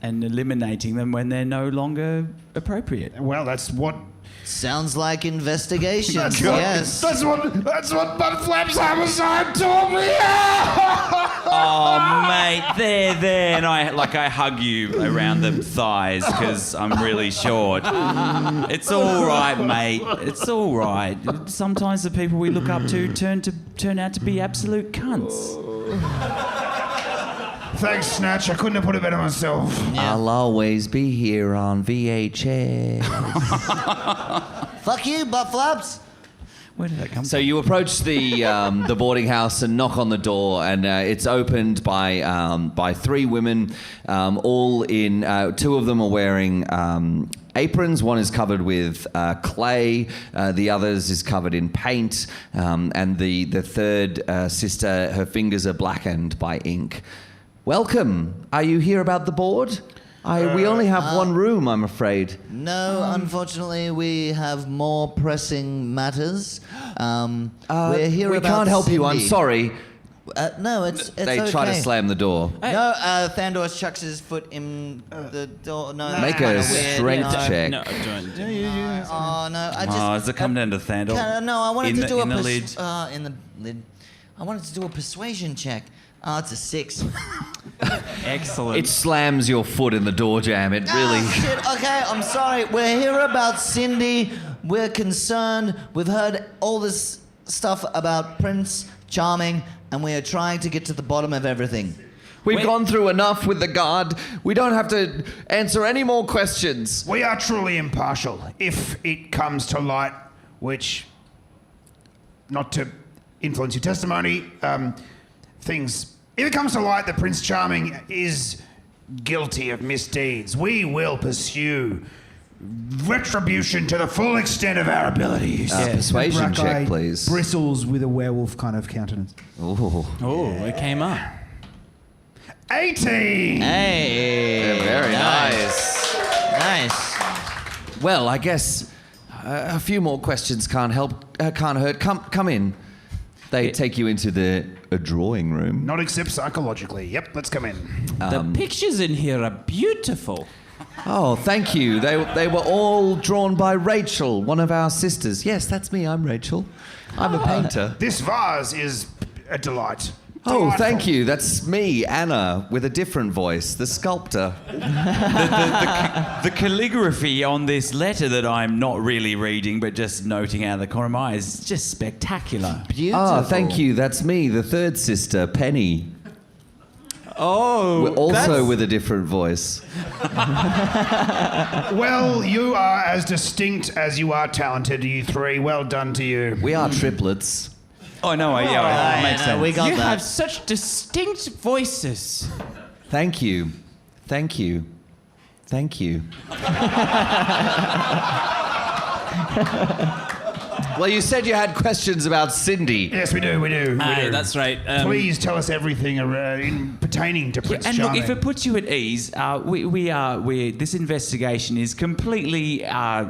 And eliminating them when they're no longer appropriate. Well, that's what. Sounds like investigation. That's Yes. what Butt Flaps homicide told me. Oh, mate, there. And I hug you around the thighs because I'm really short. It's all right, mate. It's all right. Sometimes the people we look up to turn out to be absolute cunts. Thanks, Snatch. I couldn't have put it better myself. Yeah. I'll always be here on VHS. Fuck you, butt flaps. Where did that come from? So you approach the boarding house and knock on the door, and it's opened by three women, all in. Two of them are wearing aprons. One is covered with clay. The others is covered in paint, and the third sister, her fingers are blackened by ink. Welcome. Are you here about the board? We only have one room, I'm afraid. No, unfortunately, we have more pressing matters. We're here we about can't help you. I'm Cindy. sorry. No, it's They okay. try to slam the door. No, Thandor chucks his foot in the door. No, Make that's a kinda weird, strength you know. check. No, don't. Oh no, I just. does it come down to Thandor? No, I wanted to do in the lid. in the lid. I wanted to do a persuasion check. Oh, it's a 6. Excellent. It slams your foot in the door jam. It really. Oh, shit. Okay, I'm sorry. We're here about Cindy. We're concerned. We've heard all this stuff about Prince Charming, and we are trying to get to the bottom of everything. We've gone through enough with the guard. We don't have to answer any more questions. We are truly impartial. If it comes to light, which, not to influence your testimony, if it comes to light that Prince Charming is guilty of misdeeds, we will pursue retribution to the full extent of our abilities. Persuasion check, Brackeye please. bristles with a werewolf kind of countenance. Ooh. Oh, it came up. 18! Hey. Very nice. Nice. Well, I guess a few more questions can't hurt. Come in. They take you into a drawing room. Not except psychologically. Yep, let's come in. The pictures in here are beautiful. Oh, thank you. They were all drawn by Rachel, one of our sisters. Yes, that's me. I'm Rachel. I'm a painter. This vase is a delight. Oh, Delightful. thank you. That's me, Anna, with a different voice, the sculptor. The calligraphy on this letter that I'm not really reading but just noting out of the corner of my eye is just spectacular. Beautiful. Ah, thank you. That's me, the third sister, Penny. Oh, We're also with a different voice. Well, you are as distinct as you are talented, you three. Well done to you. We are triplets. Oh, no, yeah, it makes sense. We got you that. have such distinct voices. Thank you. Thank you. Thank you. Well, you said you had questions about Cindy. Yes, we do. Aye, that's right. Please tell us everything pertaining to Prince And Charming. look, if it puts you at ease, this investigation is completely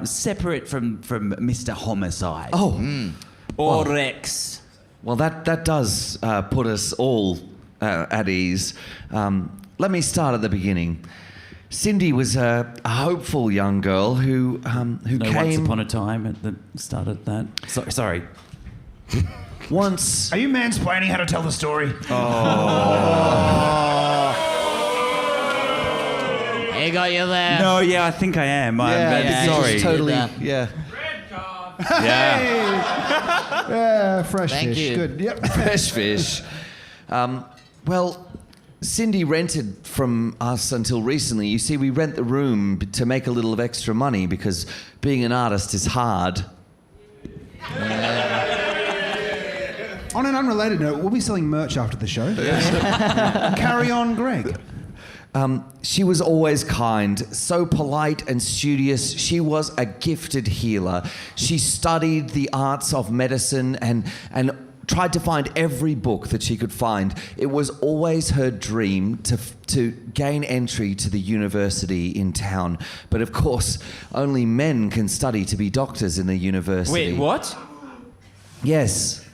separate from Mr. Homicide. Oh, Or Rex. well, that does put us all at ease. Let me start at the beginning. Cindy was a hopeful young girl who No, came Once Upon a Time at the start of that. Sorry. once. Are you mansplaining how to tell the story? He got you there. No, yeah, I think I am. I'm sorry. just totally. Did Yeah. Yeah. Fresh Thank fish. you. Good. Yep. Fresh fish. Well, Cindy rented from us until recently. You see, we rent the room to make a little of extra money because being an artist is hard. On an unrelated note, we'll be selling merch after the show. Carry on, Greg. She was always kind, so polite and studious. She was a gifted healer. She studied the arts of medicine and tried to find every book that she could find. It was always her dream to gain entry to the university in town. But of course, only men can study to be doctors in the university. Wait, what? Yes.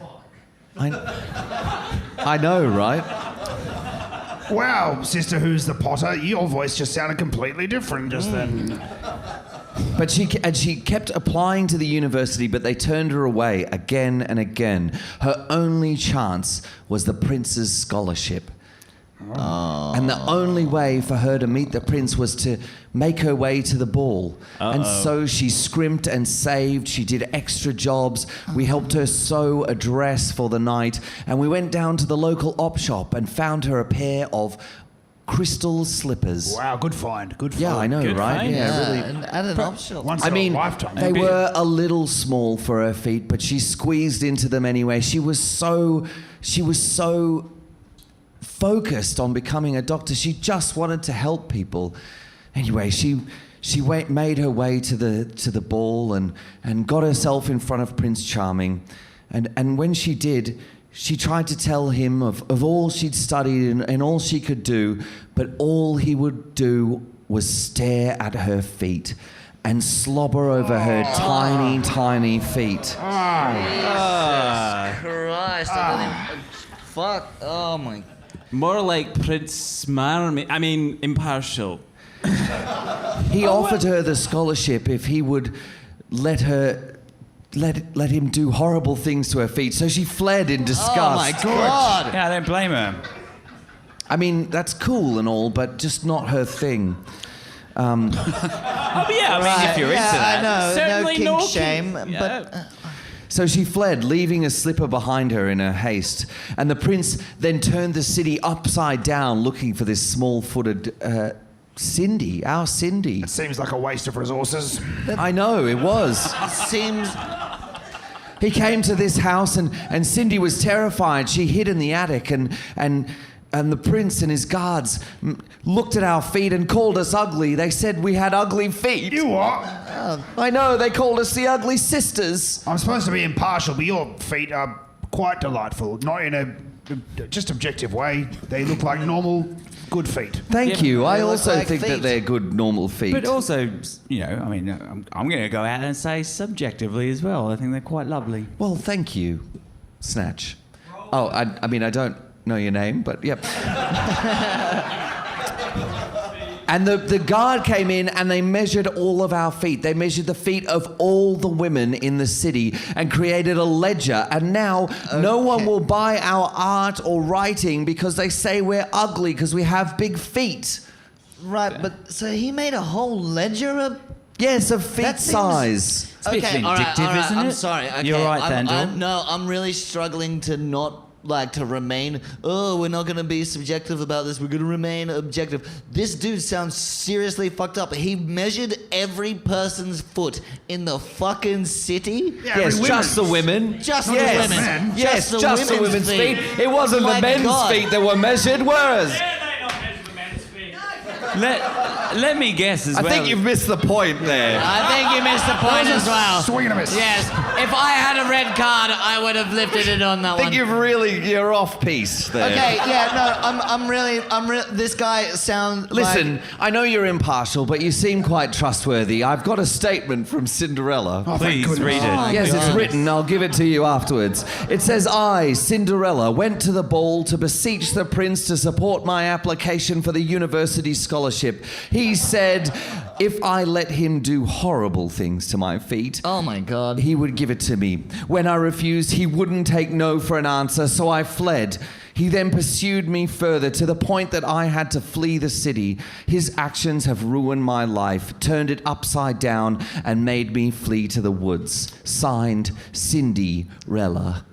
I know, right? Wow, Sister Who's the Potter, your voice just sounded completely different just then. But she kept applying to the university, but they turned her away again and again. Her only chance was the prince's scholarship. And the only way for her to meet the prince was to make her way to the ball. And so she scrimped and saved. She did extra jobs. We helped her sew a dress for the night. And we went down to the local op shop and found her a pair of crystal slippers. Wow, good find. Good find. Yeah, I know, Good right? find. Yeah, really. And at an op shop. Once I in mean, a lifetime. they were a little small for her feet, but she squeezed into them anyway. She was so focused on becoming a doctor. She just wanted to help people. Anyway, she made her way to the ball and got herself in front of Prince Charming. And when she did, she tried to tell him of all she'd studied and all she could do, but all he would do was stare at her feet and slobber over her tiny, tiny feet. Christ, I don't even... Fuck, oh my... More like Prince Smarmy. I mean, impartial. He offered her the scholarship if he would let him do horrible things to her feet. So she fled in disgust. Oh my God! Yeah, I don't blame her. I mean, that's cool and all, but just not her thing. Oh, but yeah, I mean, if you're into that. I know, Certainly no no kink shame, kink. but... So she fled, leaving a slipper behind her in her haste. And the prince then turned the city upside down, looking for this small-footed Cindy, our Cindy. It seems like a waste of resources. I know, it was. Seems... He came to this house and Cindy was terrified. She hid in the attic and the prince and his guards looked at our feet and called us ugly. They said we had ugly feet. You what? I know, they called us the ugly sisters. I'm supposed to be impartial, but your feet are quite delightful. Not in a just objective way. They look like normal, good feet. Thank you. I They look also like think that feet. they're good, normal feet. But also, you know, I mean, I'm going to go out and say subjectively as well. I think they're quite lovely. Well, thank you, Snatch. Oh, I mean, I don't know your name, but yep. And the guard came in and they measured all of our feet. They measured the feet of all the women in the city and created a ledger. And now no one will buy our art or writing because they say we're ugly because we have big feet. Right, but so he made a whole ledger of... Yes, of feet That seems- size. It's a bit Okay, all right, vindictive, all right, isn't I'm it? sorry. Okay, You're right, Thandor. No, I'm really struggling to not... to remain, we're not going to be subjective about this. We're going to remain objective. This dude sounds seriously fucked up. He measured every person's foot in the fucking city. Yeah, Yes, every just the women's. women. Just yes. the women. men. Yes, just the women's feet. It wasn't My the men's God. feet that were measured, were it? Let me guess as I well. think you've missed the point there. I think you missed the point as well. Swing and a miss. Yes, if I had a red card, I would have lifted it on that I think one. you're off piece there. Okay, yeah, no, I'm really, this guy sounds Listen, like... I know you're impartial, but you seem quite trustworthy. I've got a statement from Cinderella. Oh, thank Please goodness. read it. my Yes, it's God. written. I'll give it to you afterwards. It says, I, Cinderella, went to the ball to beseech the prince to support my application for the university scholarship. He said, if I let him do horrible things to my feet, Oh my God. he would give it to me. When I refused, he wouldn't take no for an answer, so I fled. He then pursued me further to the point that I had to flee the city. His actions have ruined my life, turned it upside down, and made me flee to the woods. Signed, Cindy-rella.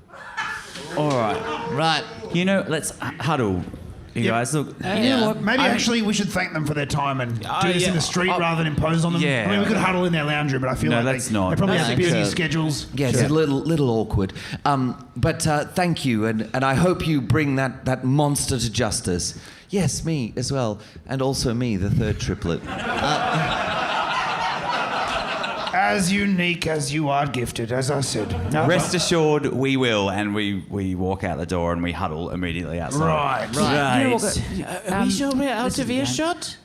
All right. Right. You know, let's huddle. You guys, look. You Yeah. know what? Maybe actually we should thank them for their time and do this yeah. in the street rather than impose on them. Yeah. I mean, we could huddle in their lounge room, but I feel No, like let's they, not. they probably No, have thanks. busy schedules. Yeah, it's a little awkward. But thank you, and I hope you bring that monster to justice. Yes, me as well, and also me, the third triplet. As unique as you are gifted, as I said. Rest assured, we will, and we walk out the door and we huddle immediately outside. Right. You know what, are we sure we're out of earshot?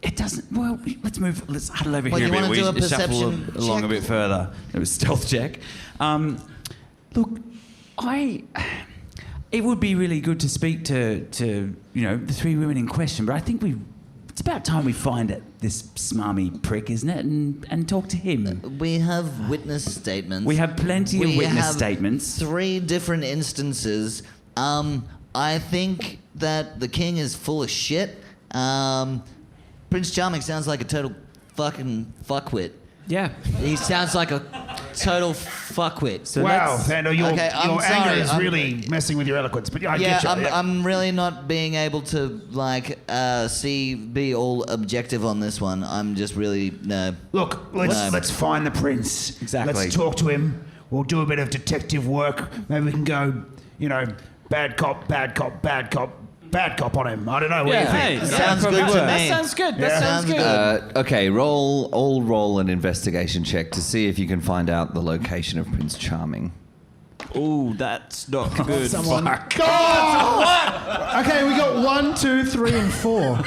It doesn't. Well, let's move. Let's huddle over Well, here you a bit. wanna do a We shuffle perception along check? a bit further. It was stealth check. Look, it would be really good to speak to the three women in question, but I think it's about time we find this smarmy prick, isn't it, and talk to him. We have witness statements. We have plenty of We witness have statements. 3 different instances. I think that the king is full of shit. Prince Charming sounds like a total fucking fuckwit. Yeah. He sounds like a total fuckwit. So Wow, let's- Thando, your I'm anger sorry, is I'm- really messing with your eloquence. But I Yeah, get you. I'm really not being able to be all objective on this one. I'm just really no. Look, let's find the prince. Exactly. Let's talk to him. We'll do a bit of detective work. Maybe we can go, bad cop, bad cop, bad cop, bad cop on him. I don't know. What do you think? Hey, Sounds probably good to works. me. That sounds good. That Yeah. sounds good. Okay, roll an investigation check to see if you can find out the location of Prince Charming. Oh, that's not good. Someone. God! Okay, we got 1, 2, 3, and 4.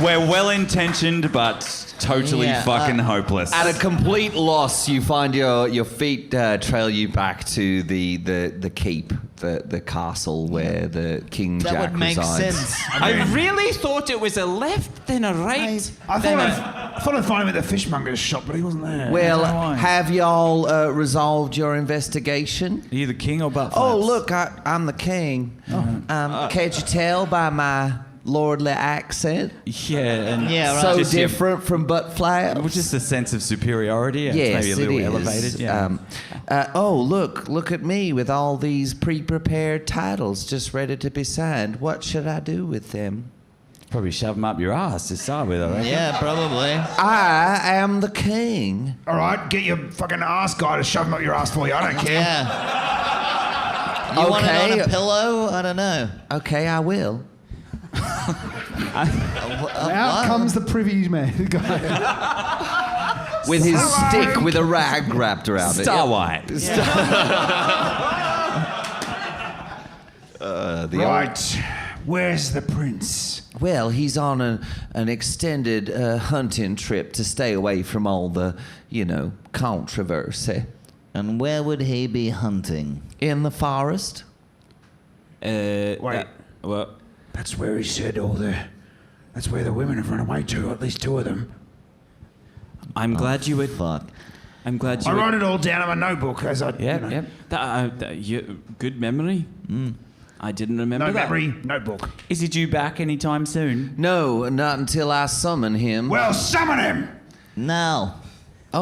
We're well-intentioned, but totally Yeah, fucking hopeless. At a complete loss, you find your feet trail you back to the keep, the castle where the King That Jack would make resides. sense. I really thought it was a left, then a right. I then thought I'd find him at the fishmonger's shop, but he wasn't there. Well, I don't know why. have y'all resolved your investigation? Are you the king or butt Oh, flaps? look, I'm the king. Can't you tell by my lordly accent? Yeah, and Yeah, right. So Just your- different from butt flaps. Well, just a sense of superiority. It's Yes, maybe a little it is. elevated. Yeah. Look at me with all these pre-prepared titles just ready to be signed. What should I do with them? Probably shove them up your ass to start with, I reckon. Yeah, probably. I am the king. All right, get your fucking ass guy to shove him up your ass for you. I don't care. Yeah. You want it Okay. on a pillow? I don't know. Okay, I will. Out comes the privy man guy. With his stick with a rag wrapped around it. Star Yep. White. Right, where's the prince? Well, he's on an extended hunting trip to stay away from all the, controversy. And where would he be hunting? In the forest? Wait. Well, That's where he said that's where the women have run away to, at least 2 of them. I'm glad you would. Fuck. I'm glad you I would. wrote it all down in my notebook as I, Yep. Good memory. I didn't remember no that. memory notebook. Is he due back anytime soon? No, not until I summon him. Well, summon him! Now. I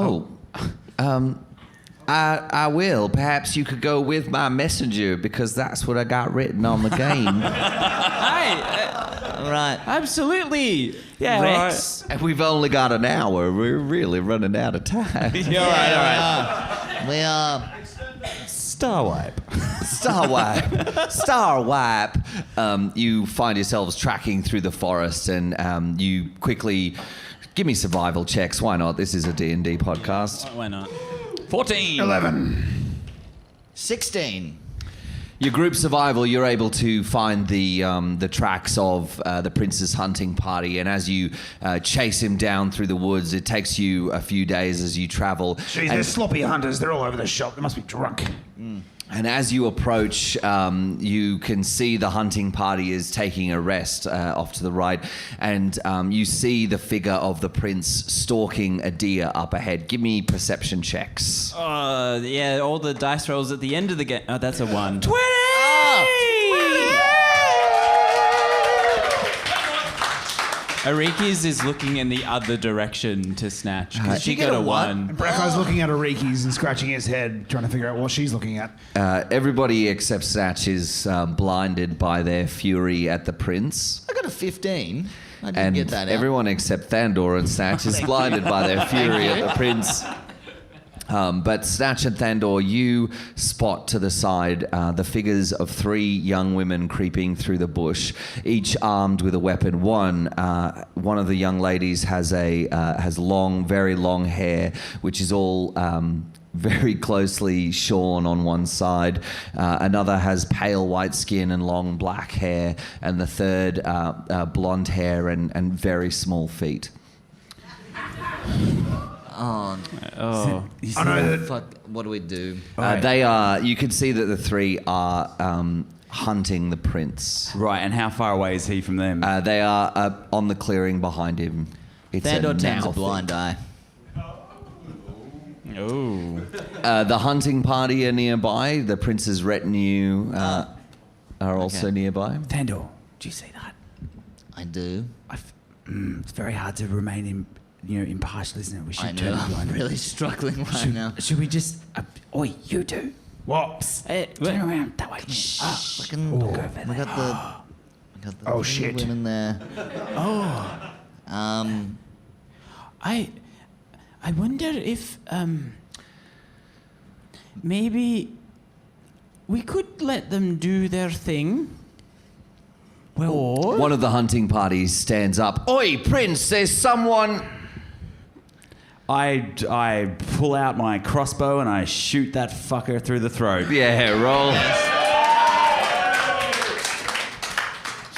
will. Perhaps you could go with my messenger because that's what I got written on the game. Right. Absolutely. Yeah, Rex. And we've only got an hour. We're really running out of time. Yeah, all right. We are. Star Wipe. Star Wipe. Star Wipe. You find yourselves tracking through the forest and you quickly... Give me survival checks. Why not? This is a D&D podcast. Why not? 14. 11. 16. Your group survival, you're able to find the tracks of the prince's hunting party, and as you chase him down through the woods, it takes you a few days as you travel. Jeez, they're sloppy hunters. They're all over the shop. They must be drunk. And as you approach, you can see the hunting party is taking a rest off to the right, and you see the figure of the prince stalking a deer up ahead. Give me perception checks. Yeah, all the dice rolls at the end of the game. Oh, that's a 1. 20! Ariki's is looking in the other direction to snatch because she you get got a a what? 1. Bracco's looking at Ariki's and scratching his head, trying to figure out what she's looking at. Everybody except Snatch is blinded by their fury at the prince. I got a 15. I didn't And get that out. everyone except Thandor and Snatch is blinded by their fury at the prince. But Snatch and Thandor, you spot to the side the figures of 3 young women creeping through the bush, each armed with a weapon. One of the young ladies has long, very long hair, which is all very closely shorn on one side. Another has pale white skin and long black hair, and the third blonde hair and very small feet. Oh, I know that. fuck. What do we do? They are. You can see that the 3 are hunting the prince. Right, and how far away is he from them? They are on the clearing behind him. It's Thandor a turns now a blind eye. Oh. The hunting party are nearby. The prince's retinue are also nearby. Thandor, do you see that? I do. It's very hard to remain impartial, isn't it? We should I know. turn I'm blind. really struggling right now. Should we just... oi, you two. What? Turn around. That way. Fucking, Go over we there. got the Oh, three shit. women there. I wonder if maybe we could let them do their thing. Or One of the hunting parties stands up. Oi, Prince, there's someone... I pull out my crossbow and I shoot that fucker through the throat. Yeah, roll.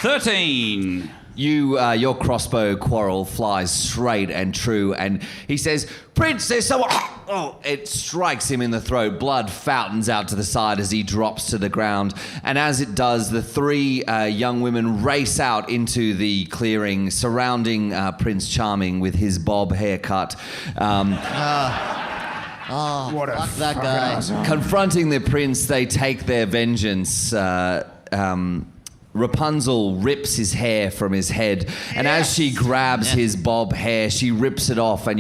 13. Your crossbow quarrel flies straight and true, and he says, Prince, there's someone... Oh, it strikes him in the throat. Blood fountains out to the side as he drops to the ground. And as it does, the three young women race out into the clearing, surrounding Prince Charming with his bob haircut. What a Fuck that guy. Confronting the prince, they take their vengeance. Rapunzel rips his hair from his head, and as she grabs his bob hair, she rips it off, and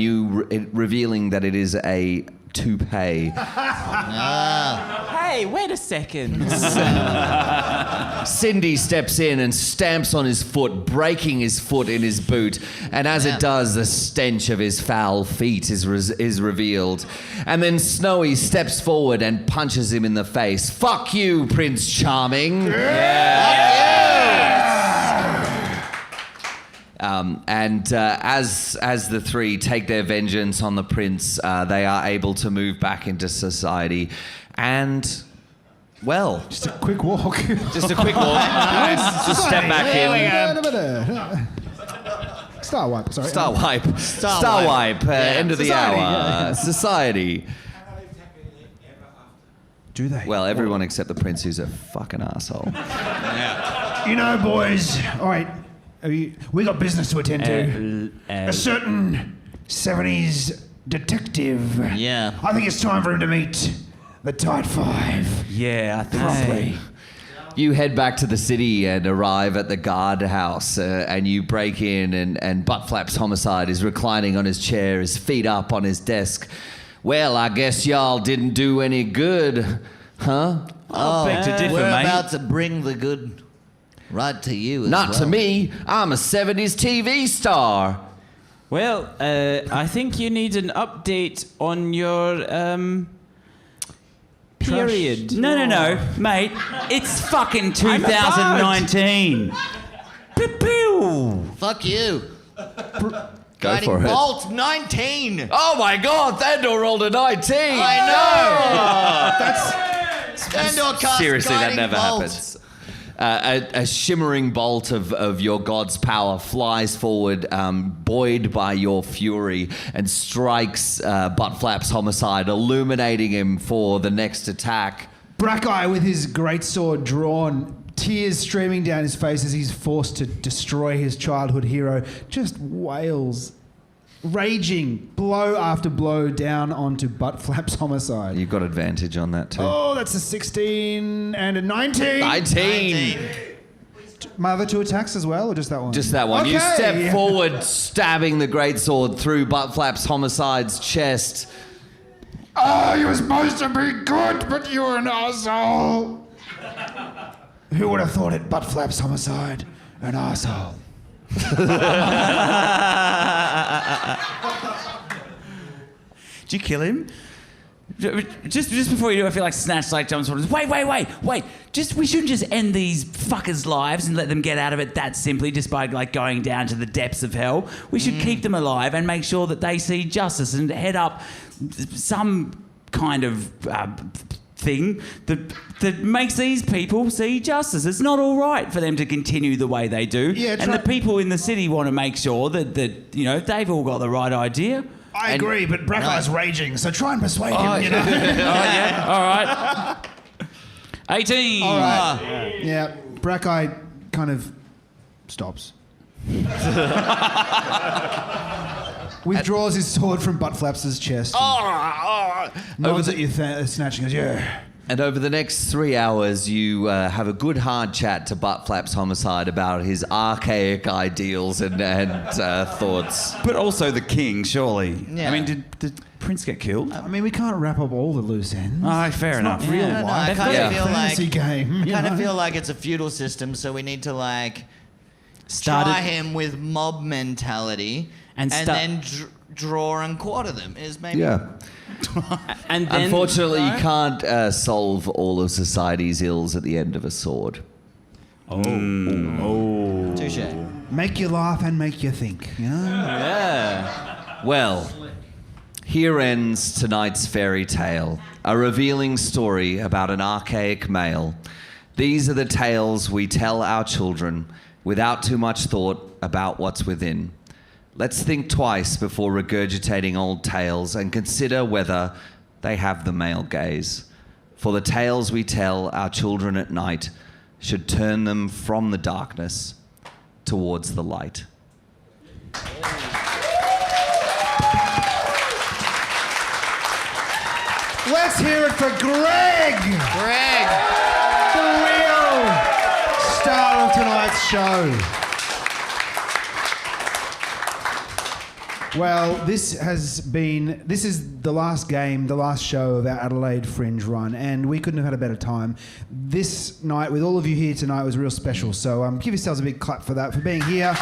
revealing that it is a toupee. hey, wait a second. Cindy steps in and stamps on his foot, breaking his foot in his boot. And as it does, the stench of his foul feet is revealed. And then Snowy steps forward and punches him in the face. Fuck you, Prince Charming. As the three take their vengeance on the prince, they are able to move back into society. And... well, Just a quick walk. just a quick walk. Just step back in. Star wipe, sorry. Star wipe. Star wipe. End of the Society, hour. Society. Do they? Well, everyone except the prince, who's a fucking asshole. You know, boys, all right, we got business to attend to. A certain 70s detective. Yeah. I think it's time for him to meet the Tide Five. Yeah, I think Properly. You head back to the city and arrive at the guardhouse, and you break in, and Buttflaps Homicide is reclining on his chair, his feet up on his desk. Well, I guess y'all didn't do any good, huh? beg to differ, we're mate. about to bring the good right to you as Not well. to me. I'm a 70s TV star. Well, I think you need an update on your period. No, mate. It's fucking 2019. Pew-pew. Fuck you. Go Guiding for it. Bolt 19. Oh my God, Thandor rolled a 19. I know. Thandor cast Seriously, that Guiding never Bolt. happens. A shimmering bolt of your god's power flies forward, buoyed by your fury, and strikes Buttflaps Homicide, illuminating him for the next attack. Brackeye with his greatsword drawn, tears streaming down his face as he's forced to destroy his childhood hero, just wails, raging blow after blow down onto Buttflaps Homicide. You've got advantage on that too. Oh, that's a 16 and a 19. 19. My other two attacks as well, or just that one? Just that one. You Okay. step forward, stabbing the greatsword through Buttflaps Homicide's chest. Oh, you were supposed to be good, but you're an asshole. Who would have thought it? Buttflaps Homicide, an asshole. Did you kill him? Just before you do, I feel like Snatch like jumps on us. Wait. We shouldn't just end these fuckers' lives and let them get out of it that simply just by like going down to the depths of hell. We should keep them alive and make sure that they see justice and head up some kind of thing that makes these people see justice. It's not all right for them to continue the way they do. Yeah, and the people in the city want to make sure that they've all got the right idea. I agree, but Brackeye's raging, so try and persuade him, you know? All right. 18. All right. Yeah, Brackeye kind of stops. Withdraws his sword from Butt Flaps' chest. Nods at you, snatching us. Yeah. And over the next 3 hours, you have a good hard chat to Butt Flaps Homicide about his archaic ideals and thoughts. But also the king, surely. Yeah. I mean, did Prince get killed? I mean, we can't wrap up all the loose ends. Oh, fair enough. Not real No, life. I kind of feel fantasy like game. I kind of feel like it's a feudal system, so we need to try him with mob mentality, and then draw and quarter them. Is maybe And then, Unfortunately, you can't solve all of society's ills at the end of a sword. touche. Make you laugh and make you think. You know? Well, here ends tonight's fairy tale, a revealing story about an archaic male. These are the tales we tell our children without too much thought about what's within. Let's think twice before regurgitating old tales and consider whether they have the male gaze. For the tales we tell our children at night should turn them from the darkness towards the light. Let's hear it for Greg! Greg! The real star of tonight's show. Well, this is the last game, the last show of our Adelaide Fringe run, and we couldn't have had a better time. This night, with all of you here tonight, was real special. So give yourselves a big clap for that, for being here.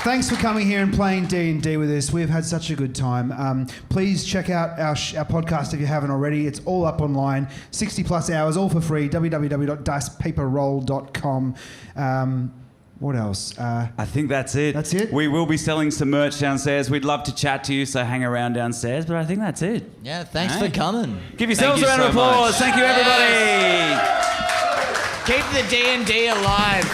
Thanks for coming here and playing D&D with us. We've had such a good time. Please check out our podcast if you haven't already. It's all up online, 60 plus hours, all for free, www.dicepaperroll.com. What else? I think that's it. That's it? We will be selling some merch downstairs. We'd love to chat to you, so hang around downstairs, but I think that's it. Yeah, thanks for coming. Give yourselves a Thank round you of so applause. much. Thank you, everybody. Keep the D&D alive.